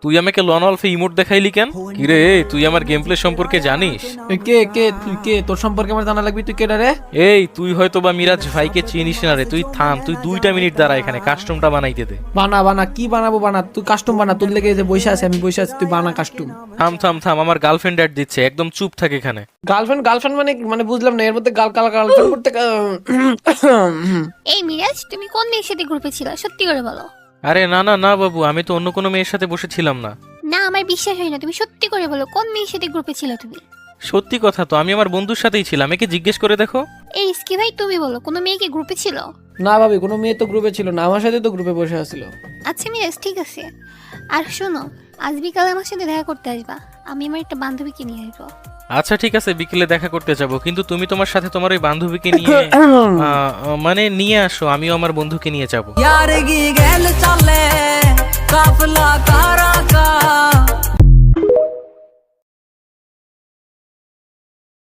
তুই আমাকে loan অল্ফে emote দেখাইলি কেন? কিরে তুই আমার গেম প্লে সম্পর্কে জানিস? কে কে তুই কে? তোর সম্পর্কে আমার জানা লাগবে। তুই কে রে? এই তুই হয়তো বা মিরাজ ভাইকে চিনিস না রে। তুই থাম, তুই 2টা মিনিট দাঁড়া, এখানে কাস্টমটা বানাইতে দে। বানা কি বানাবো? বানা, তুই কাস্টম বানা। তোর লেগে যে বসে আছে, আমি বসে আছি, তুই বানা কাস্টম। থাম থাম থাম, আমার গার্লফ্রেন্ড অ্যাড দিচ্ছে, একদম চুপ থাক এখানে। গার্লফ্রেন্ড মানে বুঝলাম না, এর মধ্যে গার্লফ্রেন্ড করতে এই মিরাজ, তুমি কোন মেয়ের সাথে গ্রুপে ছিল সত্যি করে বলো। আরে না না না বাবু, আমি তো অন্য কোনো মেয়ের সাথে বসেছিলাম না। না, আমার বিশ্বাস হয় না, তুমি সত্যি করে বলো কোন মেয়ের সাথে গ্রুপে ছিল তুমি। সত্যি কথা তো, আমি আমার বন্ধুর সাথেই ছিলাম, একে জিজ্ঞেস করে দেখো। এই রিস্কি ভাই, তুমি বলো কোনো মেয়ে কি গ্রুপে ছিল? না ভাবি, কোনো মেয়ে তো গ্রুপে ছিল না, আমার সাথে তো গ্রুপে বসে আছিল। আচ্ছা মিরাজ, ঠিক আছে। আর শোনো, আজ বিকালে আমার সাথে দেখা করতে আসবা, আমি আমার একটা বান্ধবীকে নিয়ে আসবো। আচ্ছা ঠিক আছে, বিকেলে দেখা করতে যাব, কিন্তু তুমি তোমার সাথে তোমার ওই বান্ধবীকে নিয়ে মানে নিয়ে আসো, আমিও আমার বন্ধুকে নিয়ে যাব। यार की गैल चले काफला कारा